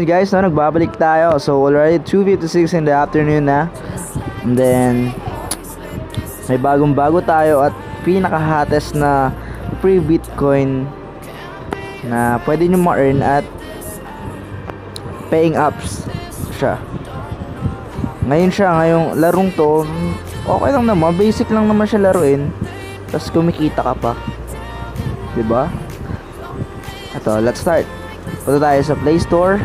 guys, no, nagbabalik tayo. So already 2:56 in the afternoon na. And then may bagong bago tayo at pinaka-hottest na free Bitcoin na pwede nyo ma-earn at paying apps siya. Ngayong larong to, okay lang naman, basic lang naman siya laruin. Tapos kumikita ka pa. 'Di ba? Ito, let's start. Punta tayo sa Play Store.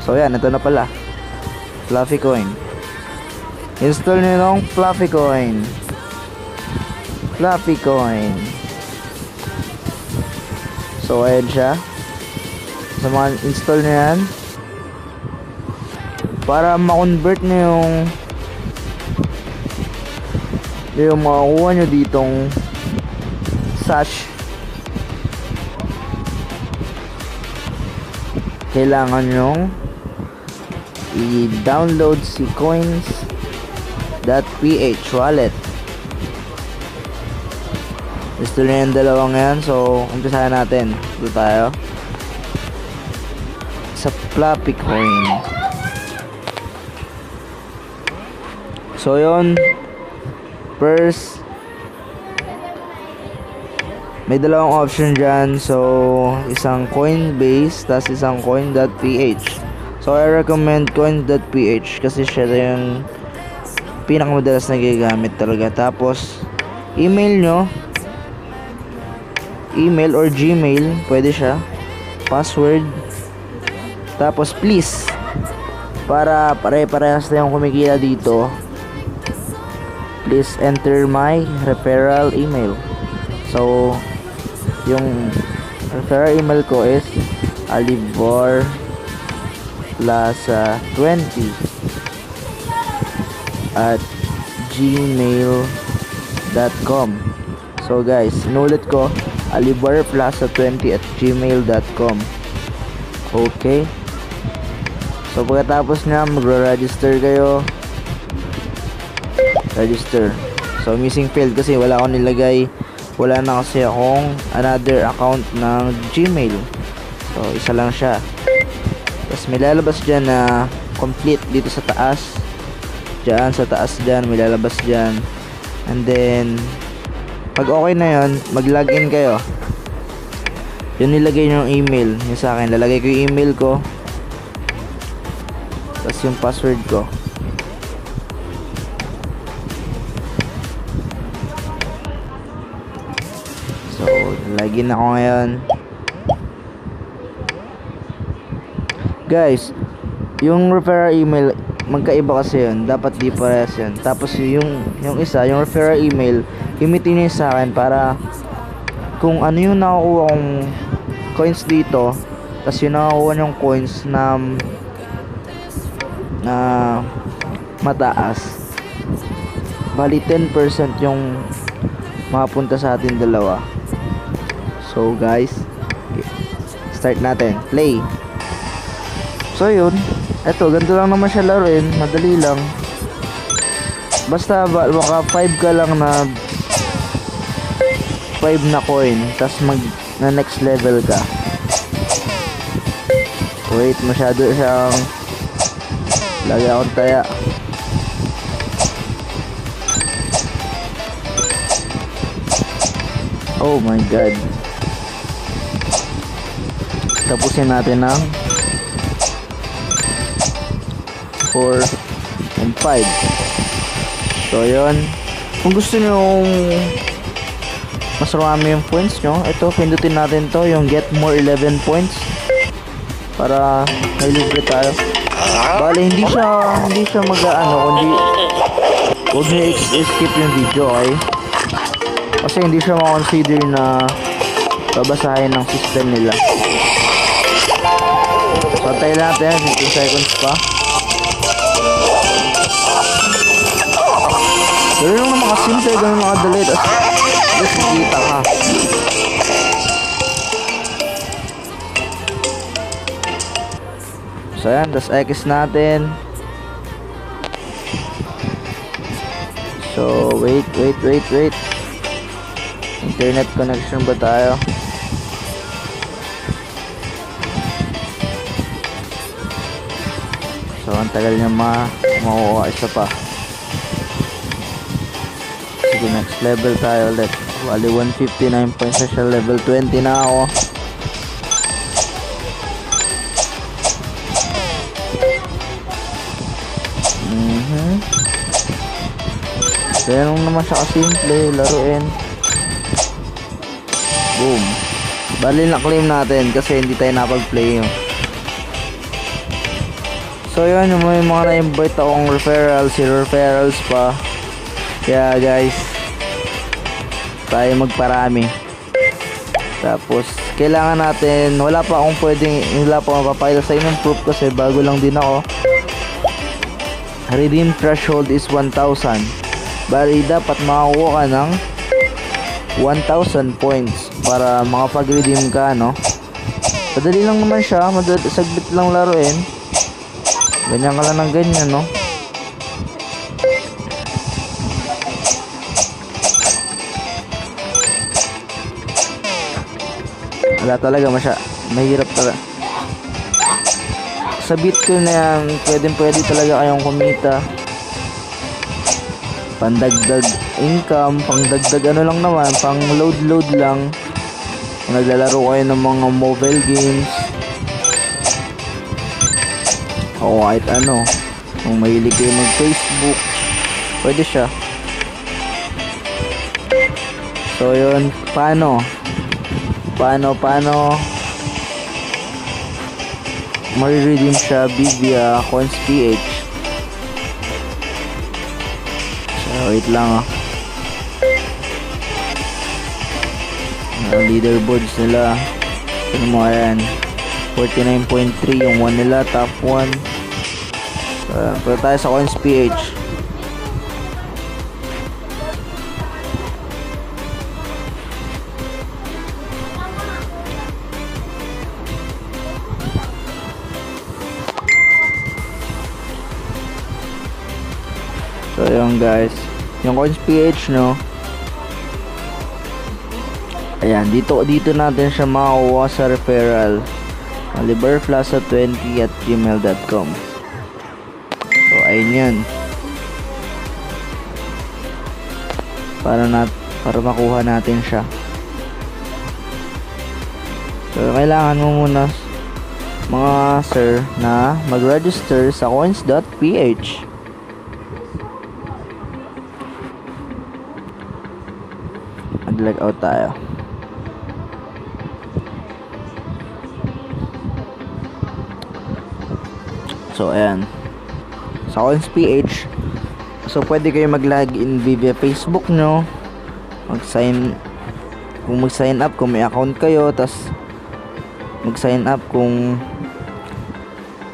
So yan, ito na pala. Flappy Coin. Install nyo yung Flappy Coin. Flappy Coin. So ayan siya. So mga install nyo yan. Para ma-convert nyo yung makukuha nyo ditong shash, kailangan nyong i-download si Coins.Ph wallet. Install nyo yung dalawang yan. So umpisahan natin. Dito tayo sa Flappy Coin. So yun, first may dalawang option dyan. So isang Coinbase tas isang Coins.Ph. So I recommend Coins.Ph kasi siya yung pinakamadalas na ginagamit talaga. Tapos email nyo, email or Gmail, pwede siya. Password. Tapos please, para pare-parehas na yung kumikita dito, please enter my referral email. So yung referral email ko is alivarplaza20@gmail.com. So guys, inulit ko, alivarplaza20@gmail.com. Okay. So pagkatapos na magre-register kayo. Register. So missing field kasi wala akong nilagay. Wala na kasi akong another account ng Gmail. So isa lang siya. Tapos may lalabas dyan na complete dito sa taas. Diyan sa taas dyan, may lalabas dyan. And then pag okay na yun, mag-login kayo. Yun nilagay nyo yung email. Yung sa akin, lalagay ko yung email ko. Tapos yung password ko. So login ako ngayon. Guys, yung referral email, magkaiba kasi yun. Dapat di parehas yun. Tapos yung isa, yung referral email, gamitin nyo sa akin para kung ano yung nakukuha kong coins dito, tapos yung nakukuha nyong coins na mataas, bali 10% yung mapunta sa atin dalawa. So guys, start natin. Play. So yun, eto, ganito lang naman siya laruin. Madali lang. Basta maka 5 ka lang na 5 na coin, tas na next level ka. Wait, masyado siyang lagi akong taya. Oh my god. Tapusin natin ng 4 and 5. So yun, kung gusto nyo mas marami yung points nyo, ito, pindutin natin to, yung get more 11 points, para may libre tayo. Bale, hindi siya mag-ano, kundi huwag nyo skip yung video, okay? Kasi hindi siya ma-consider na babasahin ng system nila. So tayo natin, 15 seconds pa. Ganoon lang naman kasimple, ganoon lang kadali, tapos just kita ka. So yan, tapos X natin. So wait. Internet connection ba tayo? So ang tagal niya makuha. Isa pa. Sige, next level tayo ulit. Bali 159 points na siya. Level 20 na ako. Ganun naman siya kasimple. Laruin. Boom. Bali na-claim natin kasi hindi tayo napag-play yun. So yun, yung may mga na-invite akong referrals pa. Kaya guys, tayo magparami. Tapos kailangan natin, wala pa akong mapapakita sa inyo proof kasi bago lang din ako. Redeem threshold is 1,000. Bali dapat makakuha ka ng 1,000 points para makapag-redeem ka, no? Madali lang naman siya, saglit lang laruin. Ganyan ka lang ng ganyan, no? Wala talaga mahirap talaga. Sa Bitcoin na yan, pwede talaga kayong kumita. Pandagdag income, pangdagdag ano lang naman, pang load lang. Naglalaro kayo ng mga mobile games. O kahit ano. Kung mahilig kayo mag-Facebook, pwede siya. So yun, paano ma-redeem siya via Coins.Ph. So wait lang leaderboards nila. Ano mo yan, 49.3 yung 1 nila, top 1. Punta tayo sa Coins.Ph. So yun guys, yung Coins.Ph, no, ayan, dito natin siya makuha sa referral, liberplaza20@gmail.com. So ayun yan, para makuha natin siya. So kailangan mo muna mga sir na mag-register sa Coins.Ph. Mag-log out tayo. So ayan, sa Coins.Ph, so pwede kayo mag-login via Facebook nyo, mag-sign up kung may account kayo, tas mag-sign up kung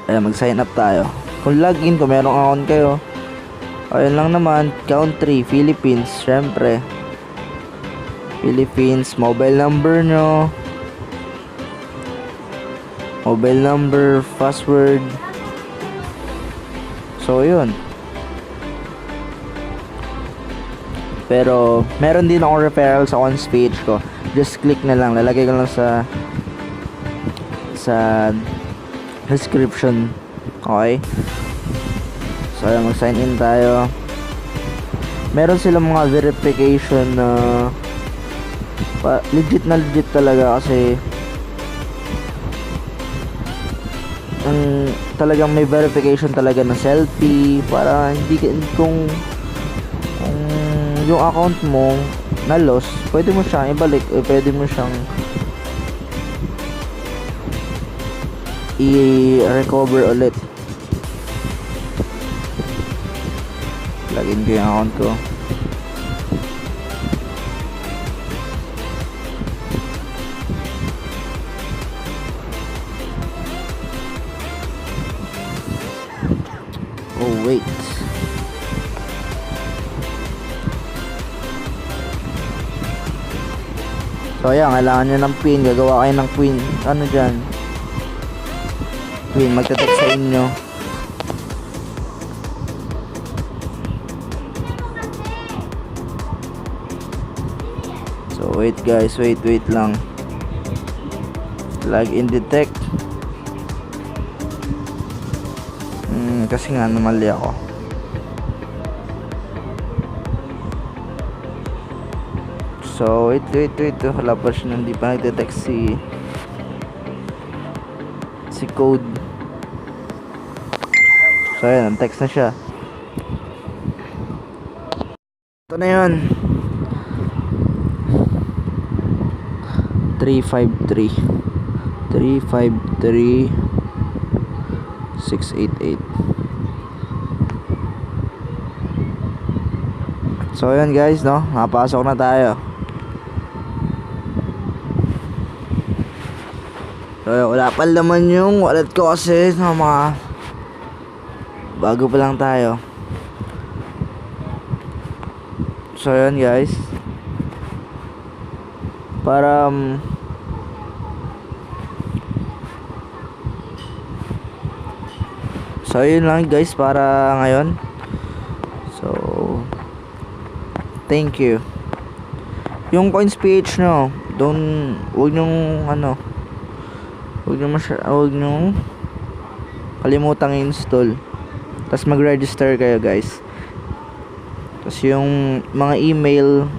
mag-sign up tayo. Kung login, kung merong account kayo, ayun lang naman, country Philippines, syempre Philippines, mobile number nyo, password. So yun. Pero meron din akong referral sa Coins.Ph ko. Just click na lang, lalagay ko lang sa description. Okay, so ayan, mag-sign in tayo. Meron silang mga verification na legit talaga, kasi talagang may verification talaga na selfie, para hindi kung yung account mo na lost, pwede mo siyang ibalik, pwede mo siyang i-recover ulit. Login ko yung account ko. Oh wait, so ayan, kailangan nyo ng pin. Gagawa kayo ng pin. Ano dyan, pin, magte-text sa inyo. So wait guys, wait lang. Login detect. Kasi nga namali ako. So wait. Wala pa siya, hindi pa nagde-text si code. So ayan, text na siya. Ito na yun. 353 688. So ayan guys, no, napasok na tayo. So wala pa laman yung wallet ko kasi mga bago pa lang tayo. So ayan guys, para so yun lang guys para ngayon. So thank you. Yung Coins.Ph nyo, huwag nyong kalimutang i-install. Tapos mag-register kayo guys. Tapos yung mga email,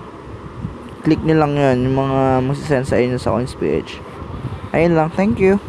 click nyo lang yun, yung mga magsisend sa inyo sa Coins.Ph. Ayun lang, thank you.